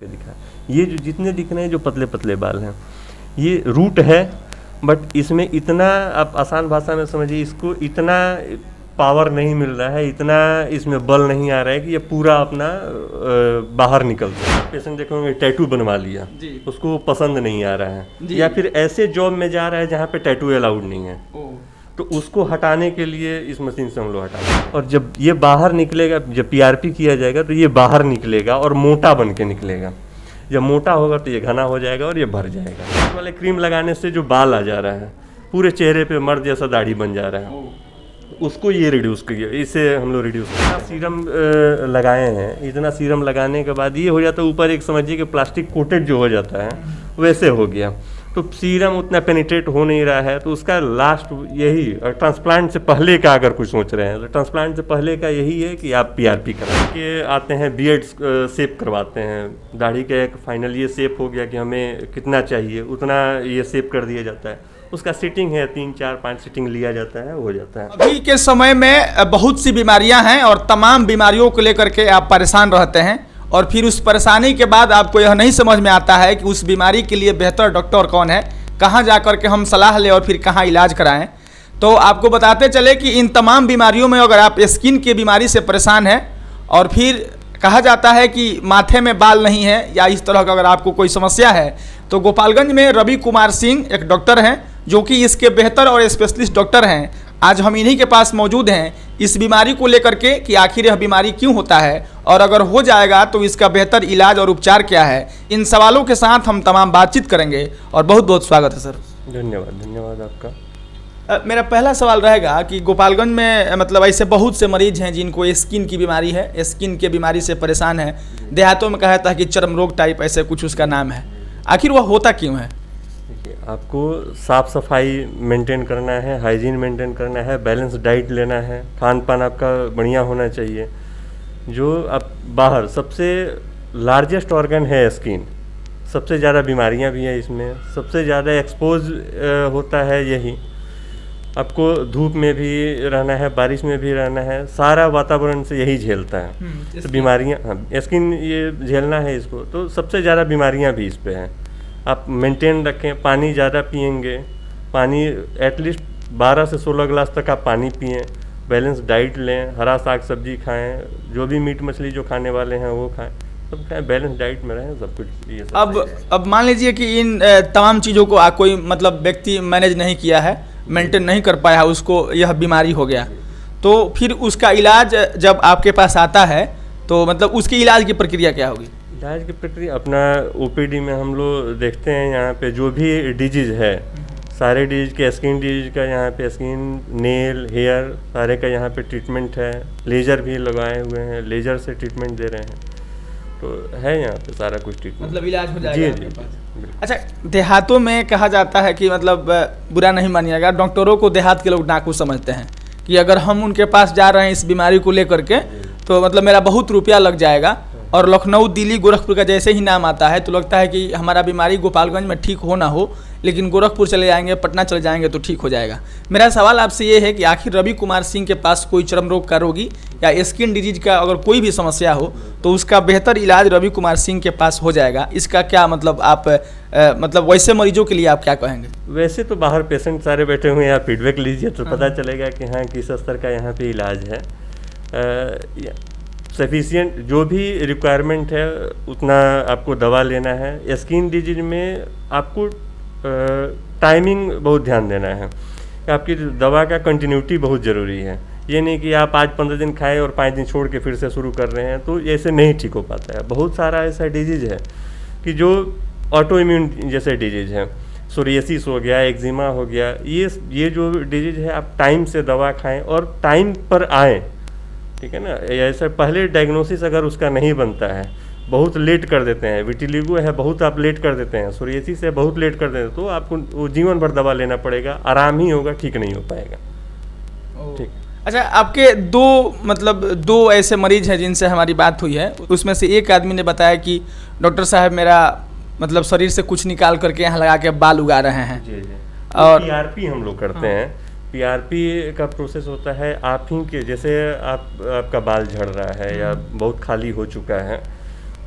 दिखा। ये जो जितने दिख रहे हैं जो पतले पतले बाल हैं, ये रूट है, बट इसमें इतना आप आसान भाषा में समझिए, इसको इतना पावर नहीं मिल रहा है, इतना इसमें बल नहीं आ रहा है कि ये पूरा अपना बाहर निकल जाए। पेशेंट देखोगे टैटू बनवा लिया, उसको पसंद नहीं आ रहा है, या फिर ऐसे जॉब में जा रहा है जहाँ पे टैटू अलाउड नहीं है, तो उसको हटाने के लिए इस मशीन से हम लोग हटाते हैं। और जब ये बाहर निकलेगा, जब पीआरपी किया जाएगा तो ये बाहर निकलेगा और मोटा बन के निकलेगा। जब मोटा होगा तो ये घना हो जाएगा और ये भर जाएगा। इस वाले क्रीम लगाने से जो बाल आ जा रहा है, पूरे चेहरे पे मर्द जैसा दाढ़ी बन जा रहा है, उसको ये रिड्यूस किया, इसे हम लोग रिड्यूस किया। सीरम लगाए हैं, इतना सीरम लगाने के बाद ये हो जाता है, ऊपर एक समझिए कि प्लास्टिक कोटेड जो हो जाता है वैसे हो गया, तो सीरम उतना पेनिट्रेट हो नहीं रहा है। तो उसका लास्ट यही, ट्रांसप्लांट से पहले का अगर कुछ सोच रहे हैं तो ट्रांसप्लांट से पहले का यही है कि आप पीआरपी करा के आते हैं, बीएड शेप करवाते हैं, दाढ़ी का एक फाइनल ये शेप हो गया कि हमें कितना चाहिए उतना ये शेप कर दिया जाता है। उसका सीटिंग है, 3 4 5 सीटिंग लिया जाता है, हो जाता है। अभी के समय में बहुत सी बीमारियां हैं और तमाम बीमारियों को लेकर के आप परेशान रहते हैं, और फिर उस परेशानी के बाद आपको यह नहीं समझ में आता है कि उस बीमारी के लिए बेहतर डॉक्टर कौन है, कहाँ जा कर के हम सलाह लें और फिर कहाँ इलाज कराएं। तो आपको बताते चले कि इन तमाम बीमारियों में अगर आप स्किन की बीमारी से परेशान हैं और फिर कहा जाता है कि माथे में बाल नहीं है या इस तरह का अगर आपको कोई समस्या है, तो गोपालगंज में रवि कुमार सिंह एक डॉक्टर हैं जो कि इसके बेहतर और स्पेशलिस्ट डॉक्टर हैं। आज हम इन्हीं के पास मौजूद हैं इस बीमारी को लेकर के कि आखिर यह बीमारी क्यों होता है और अगर हो जाएगा तो इसका बेहतर इलाज और उपचार क्या है। इन सवालों के साथ हम तमाम बातचीत करेंगे और बहुत बहुत स्वागत है सर। धन्यवाद आपका। मेरा पहला सवाल रहेगा कि गोपालगंज में मतलब ऐसे बहुत से मरीज हैं जिनको स्किन की बीमारी है, स्किन के बीमारी से परेशान है, देहातों में कहा जाता है कि चर्म रोग टाइप ऐसे कुछ उसका नाम है, आखिर वह होता क्यों है? देखिए, आपको साफ़ सफाई मेंटेन करना है, हाइजीन मेंटेन करना है, बैलेंस डाइट लेना है, खान पान आपका बढ़िया होना चाहिए। जो आप बाहर सबसे लार्जेस्ट ऑर्गन है स्किन, सबसे ज़्यादा बीमारियां भी हैं इसमें, सबसे ज़्यादा एक्सपोज होता है यही। आपको धूप में भी रहना है, बारिश में भी रहना है, सारा वातावरण से यही झेलता है। तो बीमारियां, हाँ, स्किन ये झेलना है इसको, तो सबसे ज़्यादा बीमारियां भी इस पे हैं। आप मेंटेन रखें, पानी ज़्यादा पिएंगे, पानी एटलीस्ट 12 से 16 गिलास तक आप पानी पिएं, बैलेंस डाइट लें, हरा साग सब्जी खाएं, जो भी मीट मछली जो खाने वाले हैं वो खाएं, सब खाएं, बैलेंस डाइट में रहें, सब कुछ ये सब। अब मान लीजिए कि इन तमाम चीज़ों को कोई मतलब व्यक्ति मैनेज नहीं किया है, मेंटेन नहीं कर पाया, उसको यह बीमारी हो गया, तो फिर उसका इलाज जब आपके पास आता है तो मतलब उसकी इलाज की प्रक्रिया क्या होगी? इलाज की प्रक्रिया अपना ओपीडी में हम लोग देखते हैं, यहाँ पे जो भी डिजीज है, सारे डिजीज के, स्किन डिजीज का यहाँ पे स्किन, नेल, हेयर, सारे का यहाँ पे ट्रीटमेंट है। लेज़र भी लगाए हुए हैं, लेज़र से ट्रीटमेंट दे रहे हैं, तो है यहाँ पे सारा कुछ ट्रीटमेंट, मतलब इलाज हो जाएगा। जी। अच्छा, देहातों में कहा जाता है कि मतलब बुरा नहीं मानिएगा, डॉक्टरों को देहात के लोग नाकू समझते हैं कि अगर हम उनके पास जा रहे हैं इस बीमारी को लेकर के तो मतलब मेरा बहुत रुपया लग जाएगा, और लखनऊ, दिल्ली, गोरखपुर का जैसे ही नाम आता है तो लगता है कि हमारा बीमारी गोपालगंज में ठीक हो ना हो, लेकिन गोरखपुर चले जाएंगे, पटना चले जाएंगे तो ठीक हो जाएगा। मेरा सवाल आपसे ये है कि आखिर रवि कुमार सिंह के पास कोई चर्म रोग का रोगी या स्किन डिजीज का अगर कोई भी समस्या हो तो उसका बेहतर इलाज रवि कुमार सिंह के पास हो जाएगा, इसका क्या मतलब आप मतलब वैसे मरीजों के लिए आप क्या कहेंगे? वैसे तो बाहर पेशेंट सारे बैठे हुए हैं, आप फीडबैक लीजिए तो पता चलेगा कि हाँ किस स्तर का यहाँ पे इलाज है। सफिशिएंट जो भी रिक्वायरमेंट है उतना आपको दवा लेना है। स्किन डिजीज में आपको टाइमिंग बहुत ध्यान देना है, आपकी दवा का कंटिन्यूटी बहुत ज़रूरी है। ये नहीं कि आप आज 15 दिन खाएं और 5 दिन छोड़ के फिर से शुरू कर रहे हैं, तो ऐसे नहीं ठीक हो पाता है। बहुत सारा ऐसा डिजीज है कि जो ऑटो इम्यून जैसे डिजीज है, सोरियासिस हो गया, एक्जिमा हो गया, ये जो डिजीज है आप टाइम से दवा खाएं और टाइम पर आएँ, ठीक है ना। ऐसा पहले डायग्नोसिस अगर उसका नहीं बनता है, बहुत लेट कर देते हैं, विटिलिगो है बहुत आप लेट कर देते हैं, सोरियासिस है बहुत लेट कर देते हैं, तो आपको वो जीवन भर दवा लेना पड़ेगा, आराम ही होगा, ठीक नहीं हो पाएगा। ठीक। अच्छा, आपके दो ऐसे मरीज हैं जिनसे हमारी बात हुई है, उसमें से एक आदमी ने बताया कि डॉक्टर साहब मेरा मतलब शरीर से कुछ निकाल करके यहाँ लगा के बाल उगा रहे हैं। जी। और पीआरपी हम लोग करते हैं। पीआरपी का प्रोसेस होता है, आप ही के जैसे आपका बाल झड़ रहा है या बहुत खाली हो चुका है,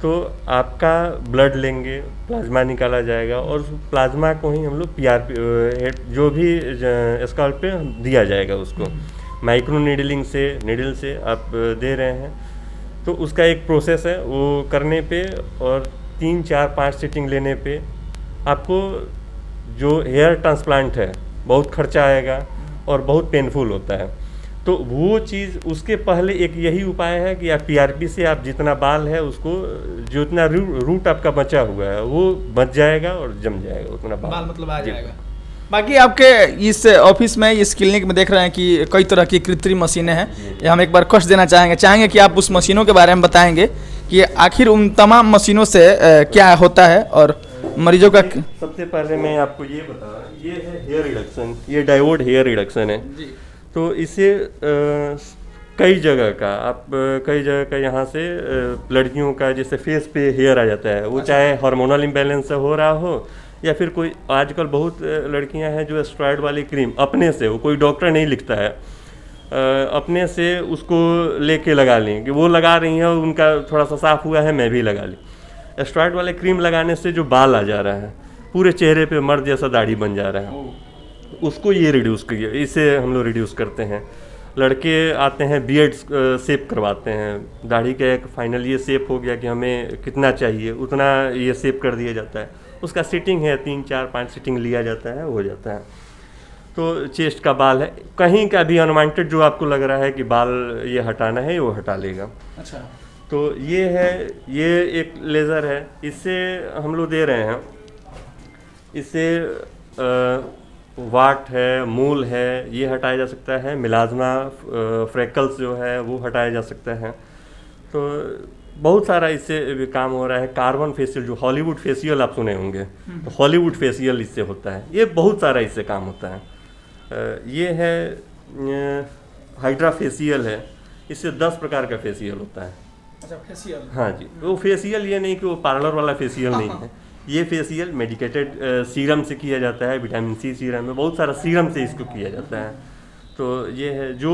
तो आपका ब्लड लेंगे, प्लाज्मा निकाला जाएगा और उस प्लाज्मा को ही हम लोग PRP जो भी स्कैल्प पे दिया जाएगा उसको माइक्रो नीडलिंग से, नीडल से आप दे रहे हैं। तो उसका एक प्रोसेस है, वो करने पे और 3, 4, 5 सीटिंग लेने पे आपको जो हेयर ट्रांसप्लांट है बहुत खर्चा आएगा और बहुत पेनफुल होता है। तो वो चीज़ उसके पहले एक यही उपाय है कि आप PRP से आप जितना बाल है उसको जो इतना रूट आपका बचा हुआ है वो बच जाएगा और जम जाएगा, उतना बाल मतलब आ जाएगा। बाकी आपके इस ऑफिस में, इस क्लिनिक में देख रहे हैं कि कई तरह की कृत्रिम मशीनें हैं। हम एक बार कष्ट देना चाहेंगे कि आप उस मशीनों के बारे में बताएंगे कि आखिर उन तमाम मशीनों से क्या होता है और मरीजों का। सबसे पहले मैं आपको ये बता, ये है हेयर रिडक्शन, ये डायोड हेयर रिडक्शन है जी। तो इसे कई जगह का यहाँ से लड़कियों का जैसे फेस पे हेयर आ जाता है, वो चाहे हार्मोनल इम्बैलेंस से हो रहा हो या फिर कोई आजकल बहुत लड़कियां हैं जो एस्ट्रॉयड वाली क्रीम अपने से, वो कोई डॉक्टर नहीं लिखता है, अपने से उसको लेके लगा लें कि वो लगा रही हैं और उनका थोड़ा सा साफ हुआ है, मैं भी लगा ली। एस्ट्रॉयड वाले क्रीम लगाने से जो बाल आ जा रहा है, पूरे चेहरे पे मर्द जैसा दाढ़ी बन जा रहा है, उसको ये रिड्यूस किया, इसे हम लोग रिड्यूस करते हैं। लड़के आते हैं बियर्ड शेप करवाते हैं, दाढ़ी का एक फाइनल ये शेप हो गया कि हमें कितना चाहिए उतना ये शेप कर दिया जाता है। उसका सिटिंग है, 3, 4, 5 सिटिंग लिया जाता है, हो जाता है। तो चेस्ट का बाल है, कहीं का भी अनवांटेड जो आपको लग रहा है कि बाल ये हटाना है, वो हटा लेगा। अच्छा, तो ये है, ये एक लेज़र है, इससे हम लोग दे रहे हैं, इससे वाट है, मूल है, ये हटाया जा सकता है। मिलाज्मा फ्रेकल्स जो है वो हटाया जा सकता है। तो बहुत सारा इससे भी काम हो रहा है। कार्बन फेशियल, जो हॉलीवुड फेशियल आप सुने होंगे, तो हॉलीवुड फेशियल इससे होता है। ये बहुत सारा इससे काम होता है। ये है हाइड्रा फेशियल है, इससे 10 प्रकार का फेशियल होता है। अच्छा, फेशियल? हाँ जी। वो फेशियल ये नहीं कि वो पार्लर वाला फेशियल नहीं है, ये फेशियल मेडिकेटेड सीरम से किया जाता है। विटामिन C सीरम में, बहुत सारा सीरम से इसको किया जाता है। तो ये है जो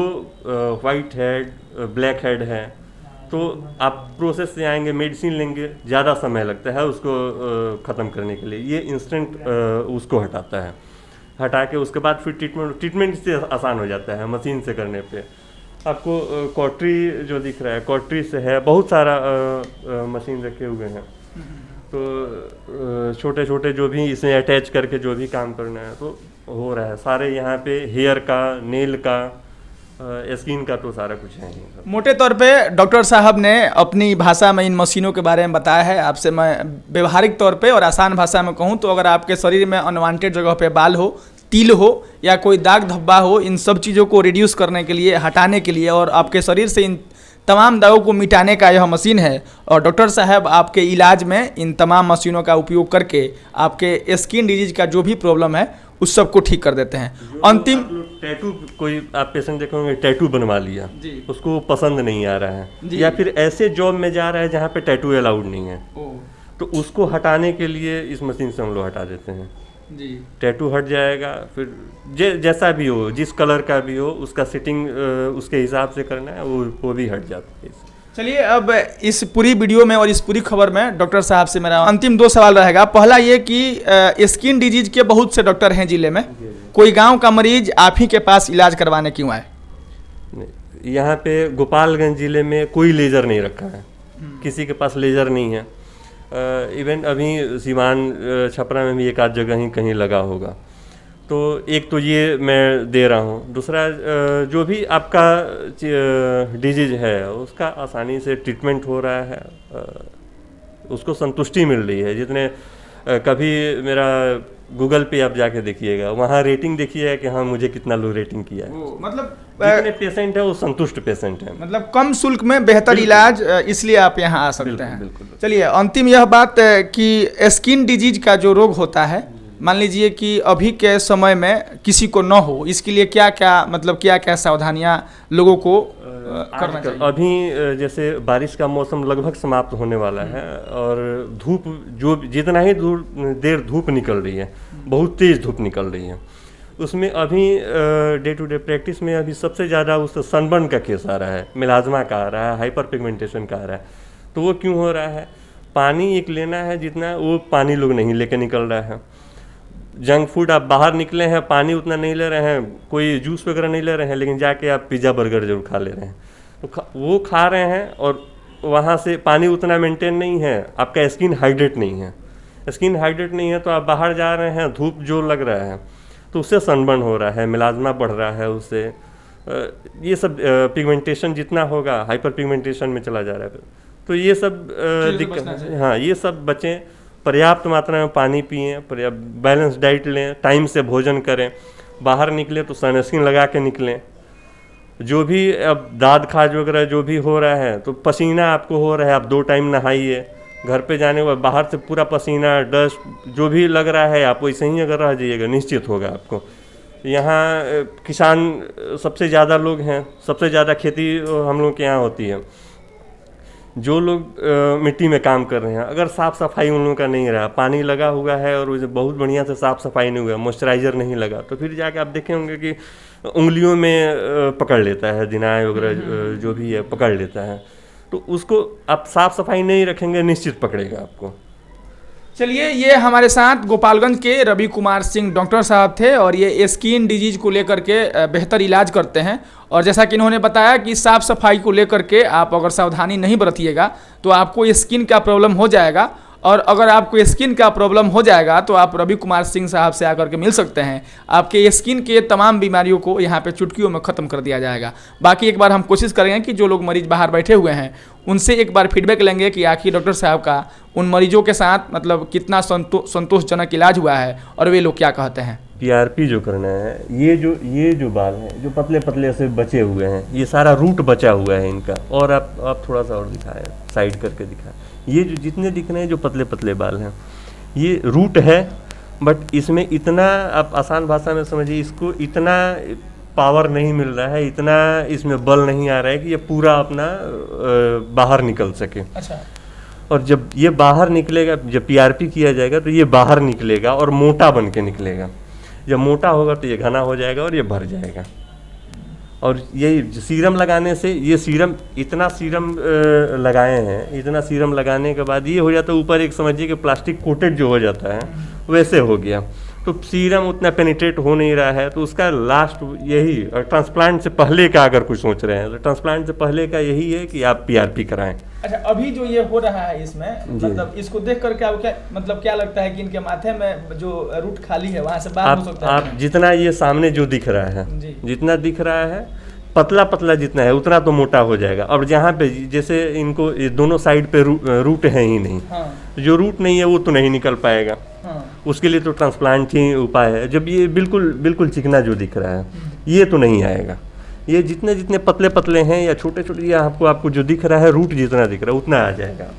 वाइट हेड, ब्लैक हेड है, तो आप प्रोसेस से आएंगे, मेडिसिन लेंगे, ज़्यादा समय लगता है उसको ख़त्म करने के लिए। ये इंस्टेंट उसको हटाता है, हटा के उसके बाद फिर ट्रीटमेंट इससे आसान हो जाता है मशीन से करने पे। आपको कॉटरी जो दिख रहा है, कॉटरी से है, बहुत सारा मशीन रखे हुए हैं। तो छोटे छोटे जो भी इसमें अटैच करके जो भी काम करना है तो हो रहा है। सारे यहाँ पे हेयर का, नेल का, स्किन का, तो सारा कुछ है। मोटे तौर पे डॉक्टर साहब ने अपनी भाषा में इन मशीनों के बारे में बताया है। आपसे मैं व्यवहारिक तौर पे और आसान भाषा में कहूँ तो अगर आपके शरीर में अनवांटेड जगह पे बाल हो, तिल हो या कोई दाग धब्बा हो, इन सब चीज़ों को रिड्यूस करने के लिए, हटाने के लिए और आपके शरीर से इन तमाम दागों को मिटाने का यह मशीन है। और डॉक्टर साहब आपके इलाज में इन तमाम मशीनों का उपयोग करके आपके स्किन डिजीज का जो भी प्रॉब्लम है उस सब को ठीक कर देते हैं। अंतिम, टैटू, कोई आप पेशेंट देखोगे टैटू बनवा लिया, उसको पसंद नहीं आ रहा है, या फिर ऐसे जॉब में जा रहा है जहाँ पे टैटू अलाउड नहीं है, तो उसको हटाने के लिए इस मशीन से हम लोग हटा देते हैं जी। टैटू हट जाएगा, फिर जैसा भी हो, जिस कलर का भी हो, उसका सेटिंग उसके हिसाब से करना है, वो भी हट जाता है। चलिए, अब इस पूरी वीडियो में और इस पूरी खबर में डॉक्टर साहब से मेरा अंतिम 2 सवाल रहेगा। पहला ये कि स्किन डिजीज के बहुत से डॉक्टर हैं जिले में, कोई गांव का मरीज आप ही के पास इलाज करवाने क्यों आए? यहाँ पे गोपालगंज जिले में कोई लेज़र नहीं रखा है, किसी के पास लेज़र नहीं है। इवन अभी सीवान, छपरा में भी एक आध जगह ही कहीं लगा होगा। तो एक तो ये मैं दे रहा हूँ, दूसरा जो भी आपका डिजीज है उसका आसानी से ट्रीटमेंट हो रहा है, उसको संतुष्टि मिल रही है। जितने कभी मेरा गूगल पे आप जाके देखिएगा, वहाँ रेटिंग देखिए कि हाँ मुझे कितना लो रेटिंग किया है। मतलब जितने पेशेंट है वो संतुष्ट पेशेंट है, मतलब कम शुल्क में बेहतर इलाज, इसलिए आप यहाँ आ सकते हैं। बिल्कुल। चलिए, अंतिम यह बात कि स्किन डिजीज का जो रोग होता है, मान लीजिए कि अभी के समय में किसी को न हो, इसके लिए क्या क्या सावधानियां लोगों को करना चाहिए? अभी जैसे बारिश का मौसम लगभग समाप्त होने वाला है और धूप, जो जितना ही देर धूप निकल रही है, बहुत तेज धूप निकल रही है, उसमें अभी डे टू डे प्रैक्टिस में अभी सबसे ज़्यादा उस सनबर्न का केस आ रहा है, मिलाज्मा का आ रहा है, हाइपर पिगमेंटेशन का आ रहा है। तो वो क्यों हो रहा है? पानी एक लेना है जितना, वो पानी लोग नहीं लेके निकल रहा है। जंक फूड आप बाहर निकले हैं, पानी उतना नहीं ले रहे हैं, कोई जूस वगैरह नहीं ले रहे हैं, लेकिन जाके आप पिज़्ज़ा बर्गर जरूर खा ले रहे हैं। तो वो खा रहे हैं और वहाँ से पानी उतना मेंटेन नहीं है, आपका स्किन हाइड्रेट नहीं है। स्किन हाइड्रेट नहीं है तो आप बाहर जा रहे हैं, धूप जो लग रहा है तो उससे सनबर्न हो रहा है, मिलाज्मा बढ़ रहा है, उससे ये सब पिगमेंटेशन जितना होगा हाइपर पिगमेंटेशन में चला जा रहा है। तो ये सब दिक्कत, हाँ ये सब बचें, पर्याप्त मात्रा में पानी पिएं, पर्याप्त बैलेंस डाइट लें, टाइम से भोजन करें, बाहर निकलें तो सनस्क्रीन लगा के निकलें। जो भी अब दाद खाज वगैरह जो भी हो रहा है तो पसीना आपको हो रहा है, आप 2 टाइम नहाइए। घर पे जाने के बाद बाहर से पूरा पसीना डस्ट जो भी लग रहा है आप वैसे ही अगर रह जाइएगा निश्चित होगा आपको। यहाँ किसान सबसे ज़्यादा लोग हैं, सबसे ज़्यादा खेती हम लोग के यहाँ होती है। जो लोग मिट्टी में काम कर रहे हैं, अगर साफ़ सफाई उन लोगों का नहीं रहा, पानी लगा हुआ है और उसे बहुत बढ़िया से साफ़ सफाई नहीं हुआ, मॉइस्चराइज़र नहीं लगा, तो फिर जाके आप देखे होंगे कि उंगलियों में पकड़ लेता है, दिनाय वगैरह जो भी है पकड़ लेता है। तो उसको आप साफ़ सफाई नहीं रखेंगे निश्चित पकड़ेगा आपको। चलिए, ये हमारे साथ गोपालगंज के रवि कुमार सिंह डॉक्टर साहब थे और ये स्किन डिजीज को लेकर के बेहतर इलाज करते हैं। और जैसा कि इन्होंने बताया कि साफ़ सफाई को लेकर के आप अगर सावधानी नहीं बरतिएगा तो आपको स्किन का प्रॉब्लम हो जाएगा, और अगर आपको स्किन का प्रॉब्लम हो जाएगा तो आप रवि कुमार सिंह साहब से आकर के मिल सकते हैं। आपके स्किन के तमाम बीमारियों को यहाँ पे चुटकियों में ख़त्म कर दिया जाएगा। बाकी एक बार हम कोशिश करेंगे कि जो लोग मरीज बाहर बैठे हुए हैं उनसे एक बार फीडबैक लेंगे कि आखिर डॉक्टर साहब का उन मरीजों के साथ मतलब कितना संतोषजनक इलाज हुआ है और वे लोग क्या कहते हैं। PRP जो करना है, ये जो बाल हैं जो पतले पतले से बचे हुए हैं, ये सारा रूट बचा हुआ है इनका। और आप थोड़ा सा और दिखाएं, साइड करके दिखाएं। ये जो जितने दिख रहे हैं जो पतले पतले बाल हैं, ये रूट है, बट इसमें इतना आप आसान भाषा में समझिए, इसको इतना पावर नहीं मिल रहा है, इतना इसमें बल नहीं आ रहा है कि ये पूरा अपना बाहर निकल सके। अच्छा। और जब ये बाहर निकलेगा, जब PRP किया जाएगा तो ये बाहर निकलेगा और मोटा बन के निकलेगा। जब मोटा होगा तो ये घना हो जाएगा और ये भर जाएगा। और ये सीरम लगाने से, ये सीरम इतना सीरम लगाए हैं, इतना सीरम लगाने के बाद ये हो जाता है ऊपर एक समझिए कि प्लास्टिक कोटेड जो हो जाता है वैसे हो गया। तो सीरम उतना पेनिट्रेट हो नहीं रहा है, तो उसका लास्ट यही, और ट्रांसप्लांट से पहले का अगर कुछ सोच रहे हैं तो ट्रांसप्लांट से पहले का यही है कि आप PRP कराएं। अच्छा, अभी जो ये हो रहा है इसमें मतलब इसको देख करके आपको क्या लगता है कि इनके माथे में जो रूट खाली है वहाँ से बाहर हो सकता है? आप जितना ये सामने जो दिख रहा है, जितना दिख रहा है पतला पतला जितना है उतना तो मोटा हो जाएगा। और जहाँ पे जैसे इनको दोनों साइड पे रूट है ही नहीं, जो रूट नहीं है वो तो नहीं निकल पाएगा। उसके लिए तो ट्रांसप्लांट ही उपाय है। जब ये बिल्कुल चिकना जो दिख रहा है ये तो नहीं आएगा। ये जितने जितने पतले पतले हैं या छोटे छोटे, ये आपको जो दिख रहा है रूट जितना दिख रहा है उतना आ जाएगा।